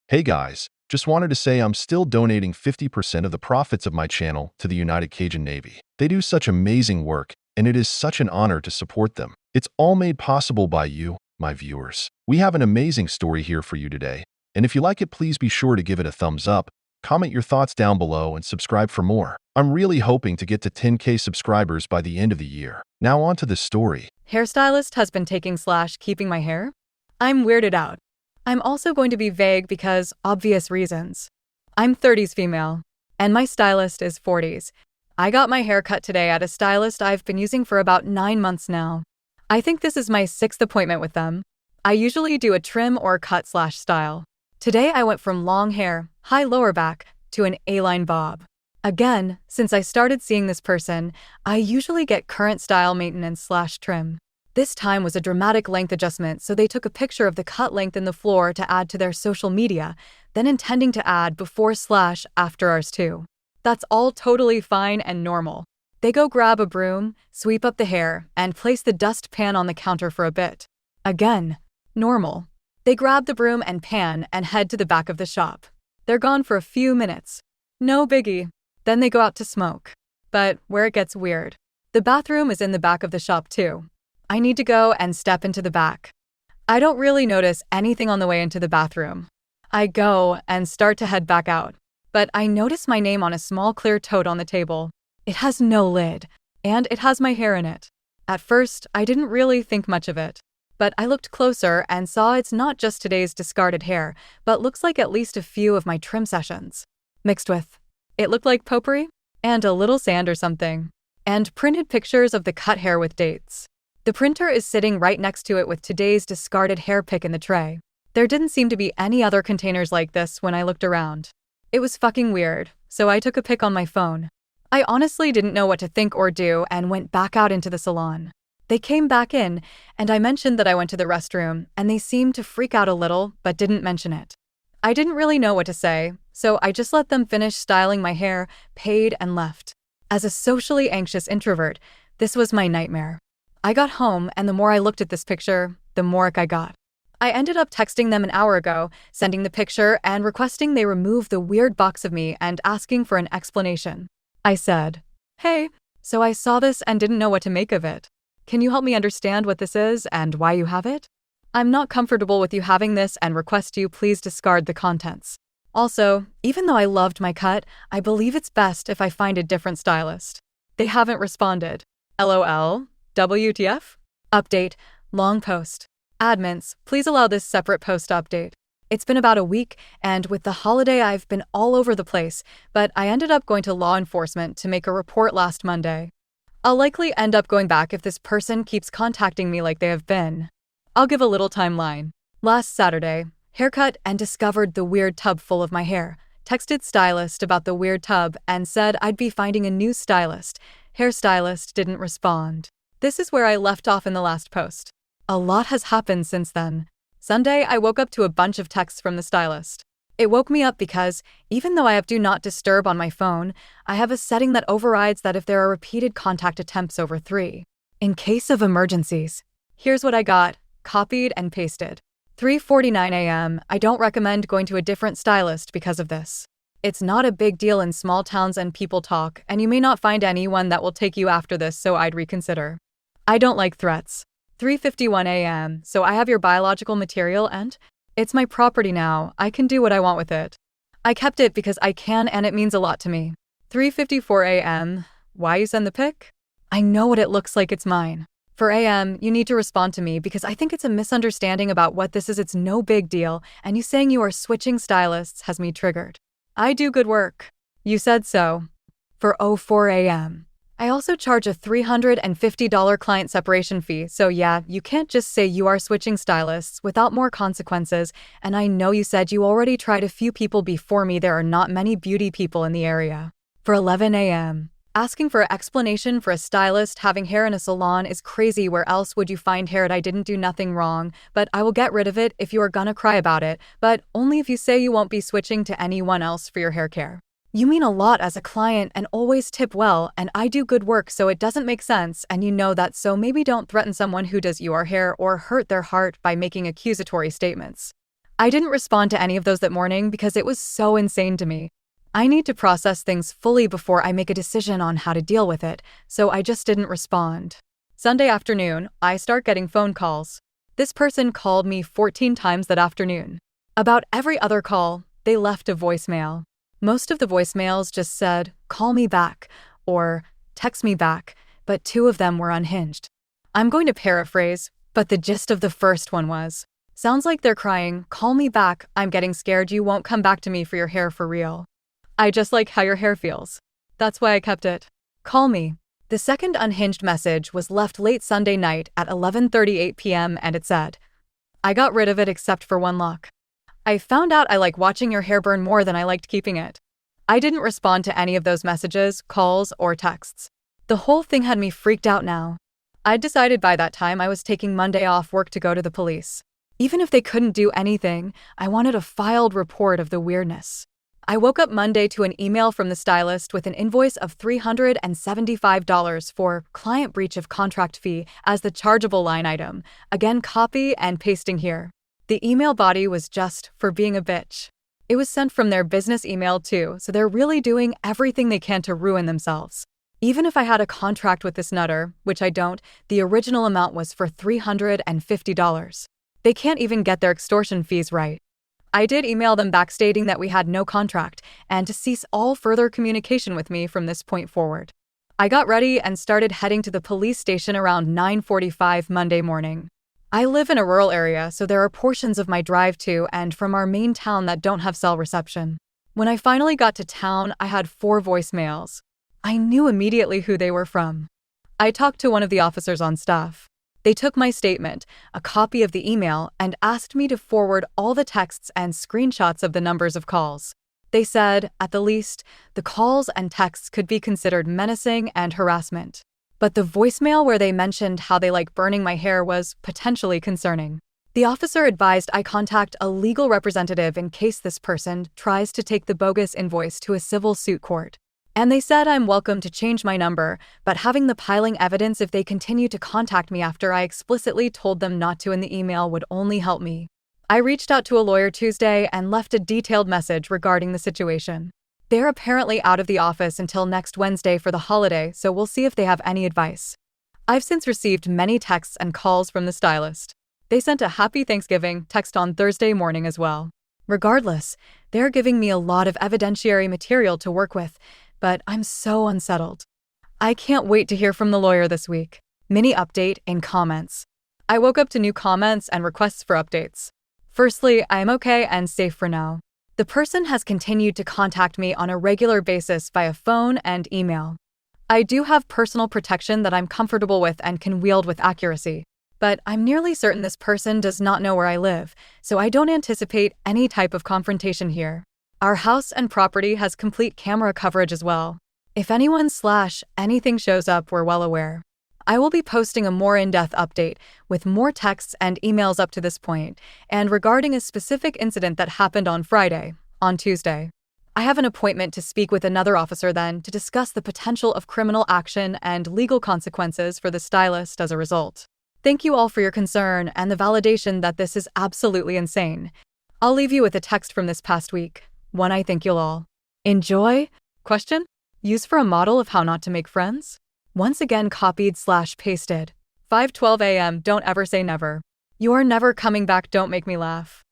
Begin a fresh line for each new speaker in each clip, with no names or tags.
Hey guys, just wanted to say I'm still donating 50% of the profits of my channel to the United Cajun Navy. They do such amazing work, and it is such an honor to support them. It's all made possible by you, my viewers. We have an amazing story here for you today, and if you like it, please be sure to give it a thumbs up, comment your thoughts down below, and subscribe for more. I'm really hoping to get to 10K subscribers by the end of the year. Now on to the story.
Hairstylist has been keeping my hair? I'm weirded out. I'm also going to be vague because obvious reasons. I'm 30s female, and my stylist is 40s. I got my hair cut today at a stylist I've been using for about 9 months now. I think this is my 6th appointment with them. I usually do a trim or cut/style. Today I went from long hair, high lower back, to an A-line bob. Again, since I started seeing this person, I usually get current style maintenance/trim. This time was a dramatic length adjustment, so they took a picture of the cut length in the floor to add to their social media, then intending to add before/after ours too. That's all totally fine and normal. They go grab a broom, sweep up the hair, and place the dustpan on the counter for a bit. Again, normal. They grab the broom and pan and head to the back of the shop. They're gone for a few minutes. No biggie. Then they go out to smoke. But where it gets weird. The bathroom is in the back of the shop too. I need to go and step into the back. I don't really notice anything on the way into the bathroom. I go and start to head back out, but I notice my name on a small clear tote on the table. It has no lid, and it has my hair in it. At first, I didn't really think much of it, but I looked closer and saw it's not just today's discarded hair, but looks like at least a few of my trim sessions. Mixed with, it looked like potpourri, and a little sand or something, and printed pictures of the cut hair with dates. The printer is sitting right next to it with today's discarded hair pick in the tray. There didn't seem to be any other containers like this when I looked around. It was fucking weird, so I took a pic on my phone. I honestly didn't know what to think or do and went back out into the salon. They came back in, and I mentioned that I went to the restroom, and they seemed to freak out a little, but didn't mention it. I didn't really know what to say, so I just let them finish styling my hair, paid, and left. As a socially anxious introvert, this was my nightmare. I got home, and the more I looked at this picture, the more ick I got. I ended up texting them an hour ago, sending the picture and requesting they remove the weird box of me and asking for an explanation. I said, "Hey, so I saw this and didn't know what to make of it. Can you help me understand what this is and why you have it? I'm not comfortable with you having this and request you please discard the contents. Also, even though I loved my cut, I believe it's best if I find a different stylist." They haven't responded. LOL. WTF? Update. Long post. Admins, please allow this separate post update. It's been about a week, and with the holiday I've been all over the place, but I ended up going to law enforcement to make a report last Monday. I'll likely end up going back if this person keeps contacting me like they have been. I'll give a little timeline. Last Saturday, haircut and discovered the weird tub full of my hair. Texted stylist about the weird tub and said I'd be finding a new stylist. Hairstylist didn't respond. This is where I left off in the last post. A lot has happened since then. Sunday, I woke up to a bunch of texts from the stylist. It woke me up because, even though I have Do Not Disturb on my phone, I have a setting that overrides that if there are repeated contact attempts over 3. In case of emergencies. Here's what I got, copied and pasted. 3:49 a.m. I don't recommend going to a different stylist because of this. It's not a big deal in small towns and people talk, and you may not find anyone that will take you after this, so I'd reconsider. I don't like threats. 3:51 a.m. So I have your biological material and it's my property now. I can do what I want with it. I kept it because I can and it means a lot to me. 3:54 a.m. Why you send the pic? I know what it looks like, it's mine. For a.m. you need to respond to me because I think it's a misunderstanding about what this is. It's no big deal, and you saying you are switching stylists has me triggered. I do good work. You said so. For 04 a.m. I also charge a $350 client separation fee, so yeah, you can't just say you are switching stylists without more consequences, and I know you said you already tried a few people before me. There are not many beauty people in the area. For 11 a.m. Asking for an explanation for a stylist having hair in a salon is crazy. Where else would you find hair? I didn't do nothing wrong, but I will get rid of it if you are gonna cry about it, but only if you say you won't be switching to anyone else for your hair care. You mean a lot as a client and always tip well, and I do good work, so it doesn't make sense, and you know that, so maybe don't threaten someone who does your hair or hurt their heart by making accusatory statements. I didn't respond to any of those that morning because it was so insane to me. I need to process things fully before I make a decision on how to deal with it, so I just didn't respond. Sunday afternoon, I start getting phone calls. This person called me 14 times that afternoon. About every other call, they left a voicemail. Most of the voicemails just said, "Call me back," or "Text me back," but 2 of them were unhinged. I'm going to paraphrase, but the gist of the first one was, "Sounds like they're crying, 'Call me back, I'm getting scared you won't come back to me for your hair for real. I just like how your hair feels. That's why I kept it. Call me." The second unhinged message was left late Sunday night at 11:38 p.m. and it said, "I got rid of it except for one lock. I found out I like watching your hair burn more than I liked keeping it." I didn't respond to any of those messages, calls, or texts. The whole thing had me freaked out now. I'd decided by that time I was taking Monday off work to go to the police. Even if they couldn't do anything, I wanted a filed report of the weirdness. I woke up Monday to an email from the stylist with an invoice of $375 for client breach of contract fee as the chargeable line item. Again, copy and pasting here. The email body was just "for being a bitch." It was sent from their business email too, so they're really doing everything they can to ruin themselves. Even if I had a contract with this nutter, which I don't, the original amount was for $350. They can't even get their extortion fees right. I did email them back stating that we had no contract and to cease all further communication with me from this point forward. I got ready and started heading to the police station around 9:45 Monday morning. I live in a rural area, so there are portions of my drive to and from our main town that don't have cell reception. When I finally got to town, I had 4 voicemails. I knew immediately who they were from. I talked to one of the officers on staff. They took my statement, a copy of the email, and asked me to forward all the texts and screenshots of the numbers of calls. They said, at the least, the calls and texts could be considered menacing and harassment. But the voicemail where they mentioned how they like burning my hair was potentially concerning. The officer advised I contact a legal representative in case this person tries to take the bogus invoice to a civil suit court. And they said I'm welcome to change my number, but having the piling evidence if they continue to contact me after I explicitly told them not to in the email would only help me. I reached out to a lawyer Tuesday and left a detailed message regarding the situation. They're apparently out of the office until next Wednesday for the holiday, so we'll see if they have any advice. I've since received many texts and calls from the stylist. They sent a Happy Thanksgiving text on Thursday morning as well. Regardless, they're giving me a lot of evidentiary material to work with, but I'm so unsettled. I can't wait to hear from the lawyer this week. Mini update in comments. I woke up to new comments and requests for updates. Firstly, I am okay and safe for now. The person has continued to contact me on a regular basis via phone and email. I do have personal protection that I'm comfortable with and can wield with accuracy, but I'm nearly certain this person does not know where I live, so I don't anticipate any type of confrontation here. Our house and property has complete camera coverage as well. If anyone/anything shows up, we're well aware. I will be posting a more in-depth update with more texts and emails up to this point, and regarding a specific incident that happened on Friday, on Tuesday. I have an appointment to speak with another officer then to discuss the potential of criminal action and legal consequences for the stylist as a result. Thank you all for your concern and the validation that this is absolutely insane. I'll leave you with a text from this past week. One I think you'll all enjoy? Question? Use for a model of how not to make friends? Once again copied/pasted. 5:12 a.m. Don't ever say never. You are never coming back, don't make me laugh.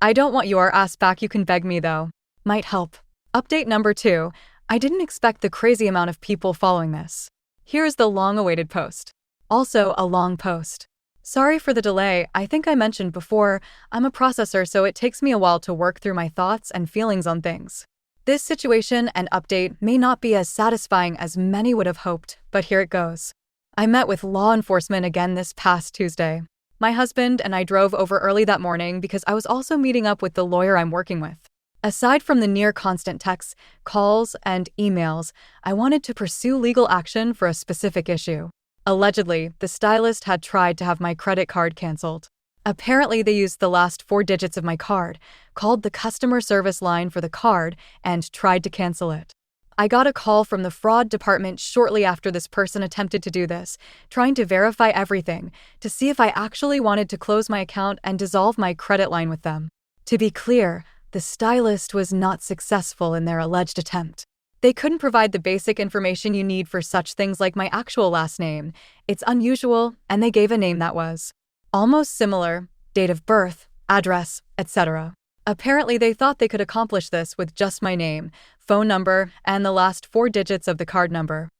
I don't want your ass back, you can beg me though. Might help. Update number 2. I didn't expect the crazy amount of people following this. Here's the long-awaited post. Also a long post. Sorry for the delay, I think I mentioned before, I'm a processor so it takes me a while to work through my thoughts and feelings on things. This situation and update may not be as satisfying as many would have hoped, but here it goes. I met with law enforcement again this past Tuesday. My husband and I drove over early that morning because I was also meeting up with the lawyer I'm working with. Aside from the near constant texts, calls, and emails, I wanted to pursue legal action for a specific issue. Allegedly, the stylist had tried to have my credit card canceled. Apparently, they used the last 4 digits of my card, called the customer service line for the card, and tried to cancel it. I got a call from the fraud department shortly after this person attempted to do this, trying to verify everything, to see if I actually wanted to close my account and dissolve my credit line with them. To be clear, the stylist was not successful in their alleged attempt. They couldn't provide the basic information you need for such things like my actual last name. It's unusual, and they gave a name that was almost similar, date of birth, address, etc. Apparently, they thought they could accomplish this with just my name, phone number, and the last 4 digits of the card number.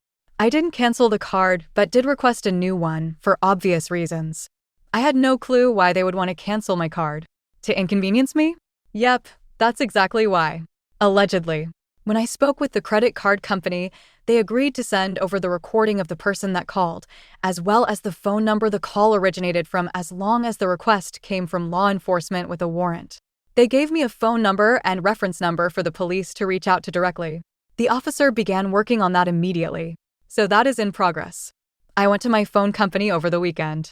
I didn't cancel the card, but did request a new one for obvious reasons. I had no clue why they would want to cancel my card. To inconvenience me? Yep, that's exactly why. Allegedly. When I spoke with the credit card company, they agreed to send over the recording of the person that called, as well as the phone number the call originated from, as long as the request came from law enforcement with a warrant. They gave me a phone number and reference number for the police to reach out to directly. The officer began working on that immediately. So that is in progress. I went to my phone company over the weekend.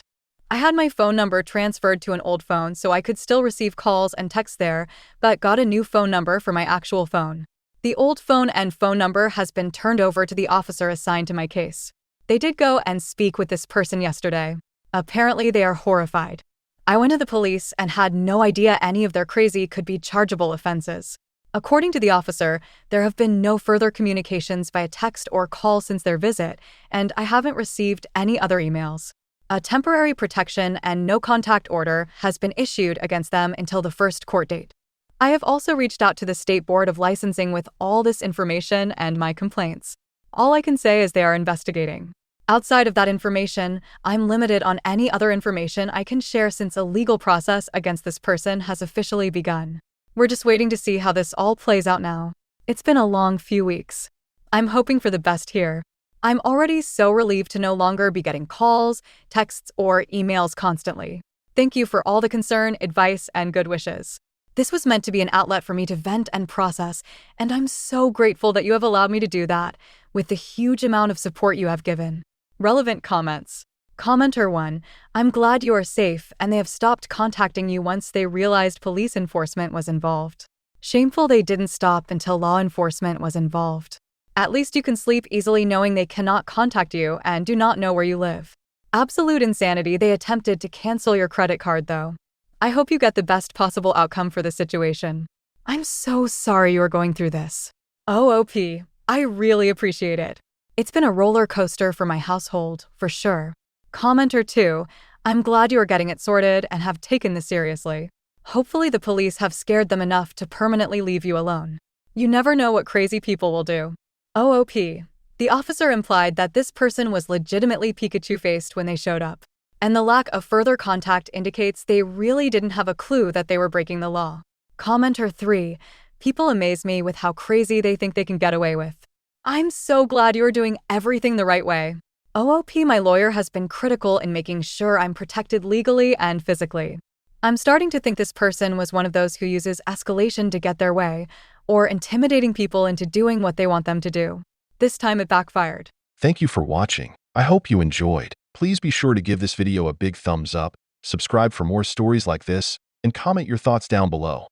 I had my phone number transferred to an old phone so I could still receive calls and texts there, but got a new phone number for my actual phone. The old phone and phone number has been turned over to the officer assigned to my case. They did go and speak with this person yesterday. Apparently, they are horrified. I went to the police and had no idea any of their crazy could be chargeable offenses. According to the officer, there have been no further communications via text or call since their visit, and I haven't received any other emails. A temporary protection and no contact order has been issued against them until the first court date. I have also reached out to the State Board of Licensing with all this information and my complaints. All I can say is they are investigating. Outside of that information, I'm limited on any other information I can share since a legal process against this person has officially begun. We're just waiting to see how this all plays out now. It's been a long few weeks. I'm hoping for the best here. I'm already so relieved to no longer be getting calls, texts, or emails constantly. Thank you for all the concern, advice, and good wishes. This was meant to be an outlet for me to vent and process, and I'm so grateful that you have allowed me to do that with the huge amount of support you have given. Relevant comments. Commenter 1, I'm glad you are safe and they have stopped contacting you once they realized police enforcement was involved. Shameful they didn't stop until law enforcement was involved. At least you can sleep easily knowing they cannot contact you and do not know where you live. Absolute insanity they attempted to cancel your credit card though. I hope you get the best possible outcome for the situation. I'm so sorry you are going through this. OOP, I really appreciate it. It's been a roller coaster for my household, for sure. Commenter 2, I'm glad you are getting it sorted and have taken this seriously. Hopefully the police have scared them enough to permanently leave you alone. You never know what crazy people will do. OOP, the officer implied that this person was legitimately Pikachu-faced when they showed up. And the lack of further contact indicates they really didn't have a clue that they were breaking the law. Commenter 3, people amaze me with how crazy they think they can get away with. I'm so glad you are doing everything the right way. OOP, my lawyer has been critical in making sure I'm protected legally and physically. I'm starting to think this person was one of those who uses escalation to get their way, or intimidating people into doing what they want them to do. This time it backfired.
Thank you for watching. I hope you enjoyed. Please be sure to give this video a big thumbs up, subscribe for more stories like this, and comment your thoughts down below.